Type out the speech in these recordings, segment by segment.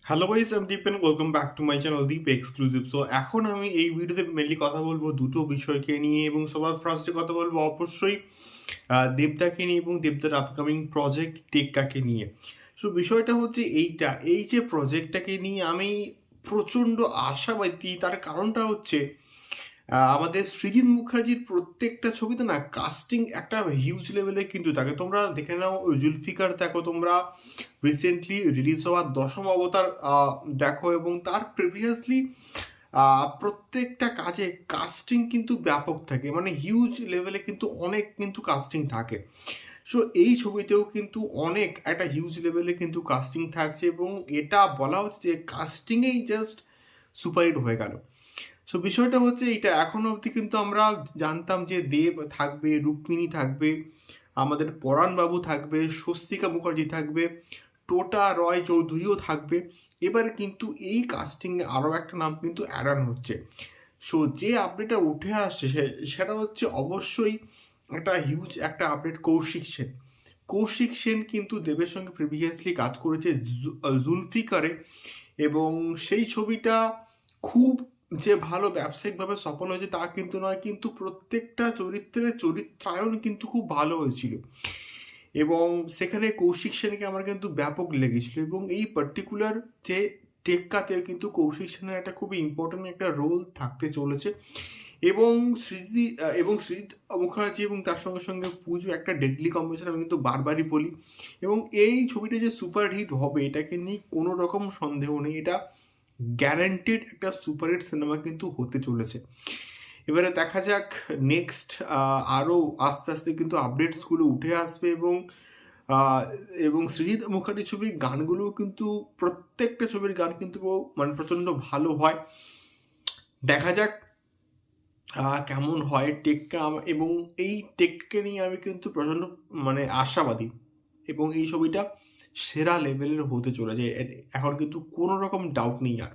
Hello guys, আমি Dipen. Welcome back to my channel Deep exclusive. So এখন আমি এই ভিডিওতে মেনলি কথা বলবো দুটো বিষয়কে নিয়ে, এবং সবার ফার্স্টে কথা বলবো অবশ্যই দেবদাকে নিয়ে এবং দেবদার আপকামিং প্রজেক্ট টেক্কাকে নিয়ে। সো বিষয়টা হচ্ছে এই যে প্রজেক্টটাকে নিয়ে আমি প্রচণ্ড আশাবাদী। তার কারণটা হচ্ছে আমাদের সৃজিত মুখার্জির প্রত্যেকটা ছবিতে না কাস্টিং একটা হিউজ লেভেলে কিন্তু থাকে। তোমরা দেখে নাও, জুলফিকার দেখো, তোমরা রিসেন্টলি রিলিজ হওয়া দশম অবতার দেখো, এবং তার প্রিভিয়াসলি প্রত্যেকটা কাজে কাস্টিং কিন্তু ব্যাপক থাকে, মানে হিউজ লেভেলে কিন্তু অনেক কিন্তু কাস্টিং থাকে। সো এই ছবিতেও কিন্তু অনেক একটা হিউজ লেভেলে কিন্তু কাস্টিং থাকছে, এবং এটা বলা হচ্ছে যে কাস্টিংয়েই জাস্ট সুপারহিট হয়ে গেল। সো বিষয়টা হচ্ছে এইটা, এখনো অবধি কিন্তু আমরা জানতাম যে দেব থাকবে, রুক্মিণী থাকবে, আমাদের পরাণবাবু থাকবে, স্বস্তিকা মুখার্জি থাকবে, টোটা রয় চৌধুরীও থাকবে। এবারে কিন্তু এই কাস্টিংয়ে আরও একটা নাম কিন্তু অ্যাড অন হচ্ছে। সো যে আপডেটটা উঠে আসছে সেটা হচ্ছে অবশ্যই একটা হিউজ একটা আপডেট। কৌশিক সেন কিন্তু দেবের সঙ্গে প্রিভিয়াসলি কাজ করেছে জুলফিকারে, এবং সেই ছবিটা খুব যে ভালো ব্যবসায়িকভাবে সফল হয়েছে তা কিন্তু নয়, কিন্তু প্রত্যেকটা চরিত্রের চরিত্রায়ন কিন্তু খুব ভালো হয়েছিল, এবং সেখানে কৌশিক সেনকে আমার কিন্তু ব্যাপক লেগেছিল। এবং এই পার্টিকুলার যে টেক্কাতে কিন্তু কৌশিক সেনের একটা খুবই ইম্পর্টেন্ট একটা রোল থাকতে চলেছে, এবং সৃজিত মুখার্জি এবং তার সঙ্গে সঙ্গে পুজো একটা ডেডলি কম্বিনেশন আমি কিন্তু বারবারই বলি। এবং এই ছবিটা যে সুপার হিট হবে এটাকে নিয়ে কোনো রকম সন্দেহ নেই, এটা গ্যারান্টেড একটা সুপারহিট সিনেমা কিন্তু হতে চলেছে। এবারে দেখা যাক নেক্সট আরও আস্তে আস্তে কিন্তু আপডেটসগুলো উঠে আসবে, আহ, এবং সৃজিত মুখার্জি ছবির গানগুলো কিন্তু প্রত্যেকটা ছবির গান কিন্তু মানে প্রচণ্ড ভালো হয়। দেখা যাক কেমন হয় টেক্কা, এবং এই টেককে নিয়ে আমি কিন্তু প্রচণ্ড মানে আশাবাদী, এবং এই ছবিটা সেরা লেভেলের হতে চলেছে, এখন কিন্তু কোনো রকম ডাউট নেই আর।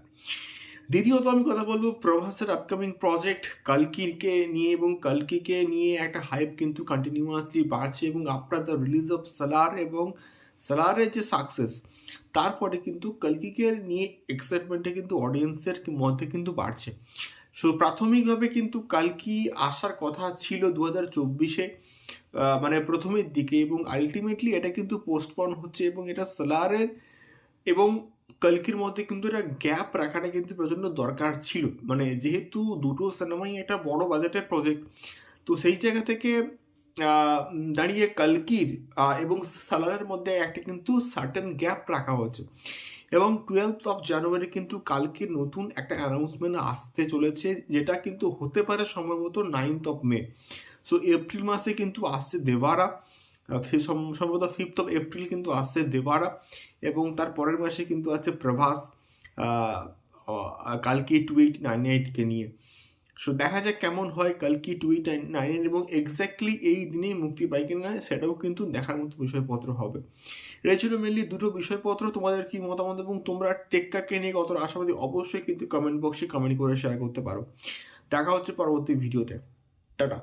দ্বিতীয়ত আমি কথা বলবো প্রভাসের আপকামিং প্রজেক্ট কালকিকে নিয়ে, এবং কালকিকে নিয়ে একটা হাইপ কিন্তু কন্টিনিউয়াসলি বাড়ছে, এবং আফটার দ্য রিলিজ অফ সালার এবং সালারের যে সাকসেস, তারপরে কিন্তু কালকিকে নিয়ে এক্সাইটমেন্টটা কিন্তু অডিয়েন্সের মধ্যে কিন্তু বাড়ছে। সো প্রাথমিকভাবে কিন্তু কালকি আসার কথা ছিল 2024-এ, মানে প্রথমের দিকে, এবং আলটিমেটলি এটা কিন্তু পোস্টপন হচ্ছে, এবং এটা সালারের এবং কালকির মধ্যে কিন্তু একটা গ্যাপ রাখাটা কিন্তু প্রচণ্ড দরকার ছিল, মানে যেহেতু দুটো সিনেমাই একটা বড় বাজেটের প্রজেক্ট। তো সেই জায়গা থেকে দাঁড়িয়ে কালকির এবং সালারের মধ্যে একটা কিন্তু সার্টেন গ্যাপ রাখা হয়েছে, এবং 12 জানুয়ারি কিন্তু কালকির নতুন একটা অ্যানাউন্সমেন্ট আসতে চলেছে, যেটা কিন্তু হতে পারে সম্ভবত 9 মে। সো এপ্রিল মাসে কিন্তু আসছে দেবারা, সম্ভবত 5 এপ্রিল কিন্তু আসছে দেবারা, এবং তার পরের মাসে কিন্তু আছে প্রভাস কালকি 2898-কে নিয়ে। সো দেখা যাক কেমন হয় কালকি 2899, এবং এক্স্যাক্টলি এই দিনেই মুক্তি পায় কিনা সেটাও কিন্তু দেখার মতো বিষয়পত্র হবে। এটা ছিল মেনলি দুটো বিষয়পত্র। তোমাদের কি মতামত এবং তোমরা টেক্কাকে নিয়ে কত আশাবাদী অবশ্যই কিন্তু কমেন্ট বক্সে কমেন্ট করে শেয়ার করতে পারো। দেখা হচ্ছে পরবর্তী ভিডিওতে। টাটা।